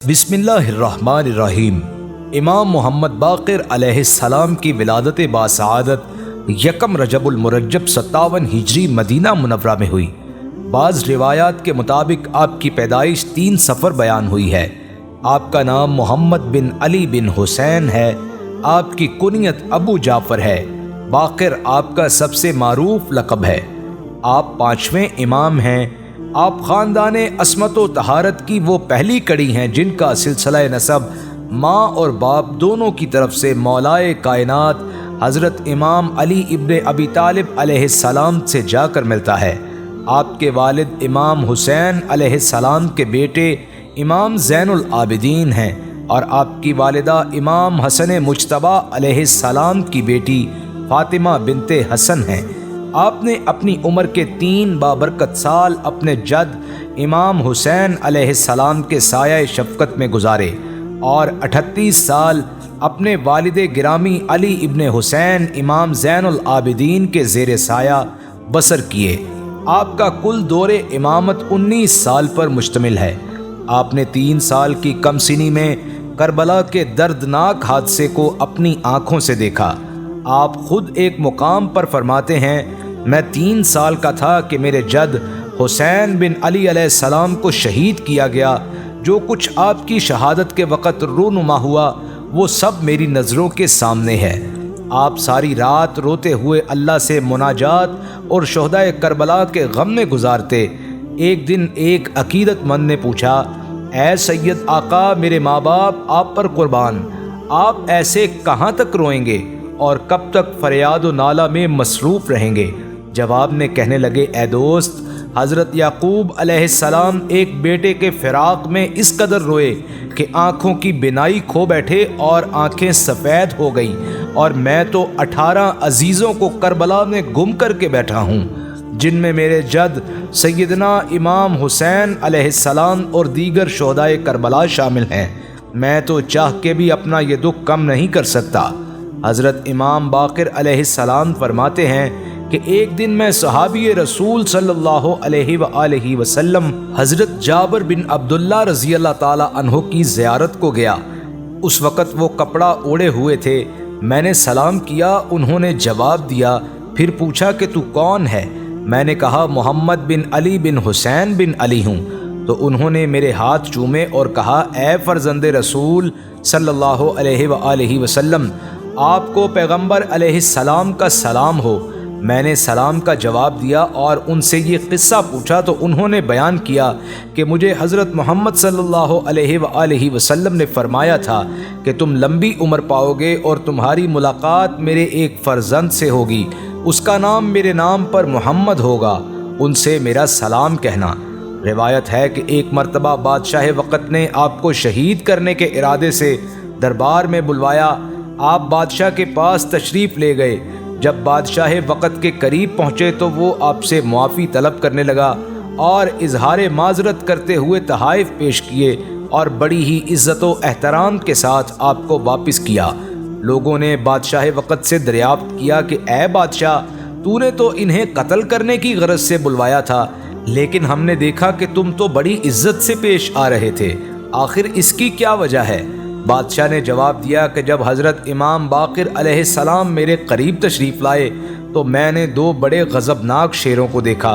बिस्मिल्लाहिर्रहमानिर्रहीम। इमाम मोहम्मद बाक़िर अलैहिस्सलाम की विलादत बासआदत यकम रजबुल मुरज्जब 57 हिजरी मदीना मुनव्वरा में हुई। बाज़ रिवायात के मुताबिक आपकी पैदाइश 3 सफ़र बयान हुई है। आपका नाम मोहम्मद बिन अली बिन हुसैन है। आपकी कुनियत अबू जाफ़र है। बाक़िर आपका सबसे मारूफ लक़ब है। आप 5वें इमाम हैं। आप ख़ानदाने अस्मत व तहारत की वो पहली कड़ी हैं जिनका सिलसिला नसब माँ और बाप दोनों की तरफ से मौलाए कायनात हज़रत इमाम अली इब्न अबी तालिब अलैहिस्सलाम से जाकर मिलता है। आपके वालिद इमाम हुसैन अलैहिस्सलाम के बेटे इमाम ज़ैनुल आबिदीन हैं और आपकी वालिदा इमाम हसन मुज्तबा अलैहिस्सलाम की बेटी फ़ातिमा बिनते हसन हैं। आपने अपनी उम्र के 3 बाबरकत साल अपने जद इमाम हुसैन अलैहिस्सलाम के साया शफ़क़त में गुजारे और 38 साल अपने वालिद गिरामी अली इब्न हुसैन इमाम ज़ैनुल आबिदीन के ज़ेर साया बसर किए। आपका कुल दौरे इमामत 19 साल पर मुश्तमिल है। आपने 3 साल की कम सिनी में करबला के दर्दनाक हादसे को अपनी आँखों से देखा। आप खुद एक मुकाम पर फरमाते हैं, मैं 3 साल का था कि मेरे जद हुसैन बिन अली अलैहिस्सलाम को शहीद किया गया। जो कुछ आपकी शहादत के वक़्त रूनुमा हुआ वो सब मेरी नज़रों के सामने है। आप सारी रात रोते हुए अल्लाह से मुनाजात और शोहदाए करबला के गम में गुजारते। एक दिन एक अकीदतमंद ने पूछा, ऐ सैयद आका, मेरे माँ बाप आप पर कुर्बान, आप ऐसे कहाँ तक रोएंगे और कब तक फरियाद व नाला में मसरूफ़ रहेंगे? जवाब में कहने लगे, ए दोस्त, हज़रत याकूब अलैहिस्सलाम एक बेटे के फ़िराक़ में इस कदर रोए कि आँखों की बिनाई खो बैठे और आँखें सफ़ेद हो गई, और मैं तो 18 अजीज़ों को करबला में गुम करके बैठा हूँ, जिनमें मेरे जद सैयदना इमाम हुसैन अलैहिस्सलाम और दीगर शोहदाए करबला शामिल हैं। मैं तो चाह के भी अपना ये दुख कम नहीं कर सकता। हज़रत इमाम बाक़िर अलैहिस्सलाम फरमाते हैं कि एक दिन मैं सहाबी रसूल सल्लल्लाहु अलैहि वसल्लम हज़रत जाबिर बिन अब्दुल्ला रज़ी अल्लाह ताला अन्हो की ज़ियारत को गया। उस वक़्त वो कपड़ा ओढ़े हुए थे। मैंने सलाम किया, उन्होंने जवाब दिया। फिर पूछा कि तू कौन है? मैंने कहा, मोहम्मद बिन अली बिन हुसैन बिन अली हूँ। तो उन्होंने मेरे हाथ चूमे और कहा, ए फ़र्ज़ंदे रसूल सल्लल्लाहु अलैहि वसल्लम, आपको पैगम्बर अलैहिस्सलाम का सलाम हो। मैंने सलाम का जवाब दिया और उनसे ये क़िस्सा पूछा तो उन्होंने बयान किया कि मुझे हज़रत मोहम्मद सल्लल्लाहु अलैहि वसल्लम ने फ़रमाया था कि तुम लंबी उम्र पाओगे और तुम्हारी मुलाकात मेरे एक फ़र्जंद से होगी, उसका नाम मेरे नाम पर मोहम्मद होगा, उनसे मेरा सलाम कहना। रिवायत है कि एक मरतबा बादशाह वक़्त ने आपको शहीद करने के इरादे से दरबार में बुलवाया। आप बादशाह के पास तशरीफ़ ले गए। जब बादशाह वक़्त के करीब पहुँचे तो वो आपसे मुआफ़ी तलब करने लगा और इजहार माज़रत करते हुए तहाइफ पेश किए और बड़ी ही इज़्ज़त व एहतराम के साथ आपको वापस किया। लोगों ने बादशाह वक़्त से दरियाफ्त किया कि ए बादशाह, तूने तो इन्हें कत्ल करने की गरज से बुलवाया था, लेकिन हमने देखा कि तुम तो बड़ी इज़्ज़त से पेश आ रहे थे, आखिर इसकी क्या वजह है? बादशाह ने जवाब दिया कि जब हज़रत इमाम बाक़िर अलैहिस्सलाम मेरे करीब तशरीफ़ लाए तो मैंने 2 बड़े गज़बनाक शेरों को देखा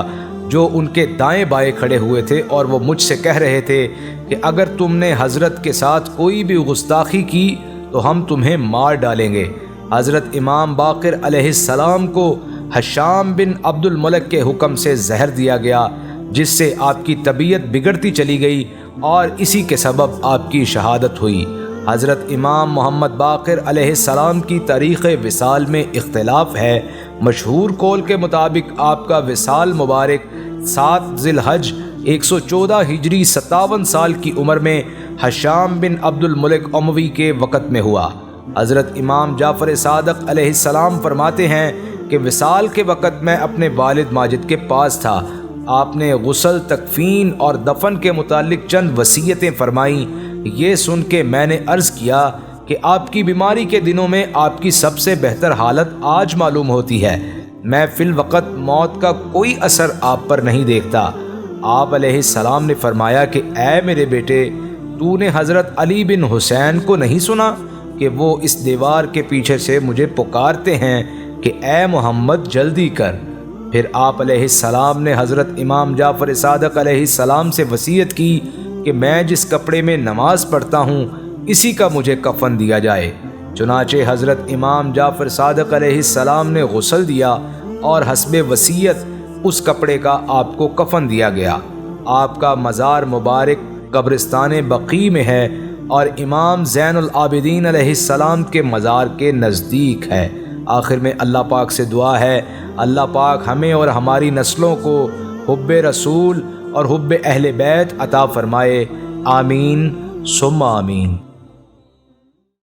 जो उनके दाएं बाएं खड़े हुए थे, और वो मुझसे कह रहे थे कि अगर तुमने हज़रत के साथ कोई भी गुस्ताखी की तो हम तुम्हें मार डालेंगे। हज़रत इमाम बाक़िर अलैहिस्सलाम को हशाम बिन अब्दुल मलिक के हुक्म से जहर दिया गया, जिससे आपकी तबीयत बिगड़ती चली गई और इसी के सबब आपकी शहादत हुई। हज़रत इमाम मोहम्मद बाक़िर अलैहिस्सलाम की तारीख़ विसाल में इख्तिलाफ़ है। मशहूर कौल के मुताबिक आपका विसाल मुबारक 7 ज़िलहज 114 हिजरी 57 साल की उम्र में हशाम बिन अब्दुल मलिक उमवी के वक़्त में हुआ। हज़रत इमाम जाफ़र सादक़ अलैहिस्सलाम फरमाते हैं कि विसाल के वक़्त मैं अपने वालिद माजिद के पास था। आपने गुस्ल, तकफ़ीन और दफन के मुतालिक चंद वसीयतें फ़रमाई। ये सुन के मैंने अर्ज़ किया कि आपकी बीमारी के दिनों में आपकी सबसे बेहतर हालत आज मालूम होती है। मैं फ़िल वक़्त मौत का कोई असर आप पर नहीं देखता। आप अलैहिस्सलाम ने फ़रमाया कि ऐ मेरे बेटे, تو نے حضرت علی بن حسین کو نہیں سنا کہ وہ اس دیوار کے پیچھے سے مجھے پکارتے ہیں کہ اے محمد جلدی کر؟ پھر آپ علیہ السلام نے حضرت امام جعفر صادق علیہ السلام سے وصیت کی کہ میں جس کپڑے میں نماز پڑھتا ہوں اسی کا مجھے کفن دیا جائے۔ چنانچہ حضرت امام جعفر صادق علیہ السلام نے غسل دیا اور حسب وصیت اس کپڑے کا آپ کو کفن دیا گیا۔ آپ کا مزار مبارک قبرستان بقیع میں ہے اور امام زین العابدین علیہ السلام کے مزار کے نزدیک ہے۔ آخر میں اللہ پاک سے دعا ہے اللہ پاک ہمیں اور ہماری نسلوں کو حب رسول اور حب اہل بیت عطا فرمائے، آمین ثم آمین۔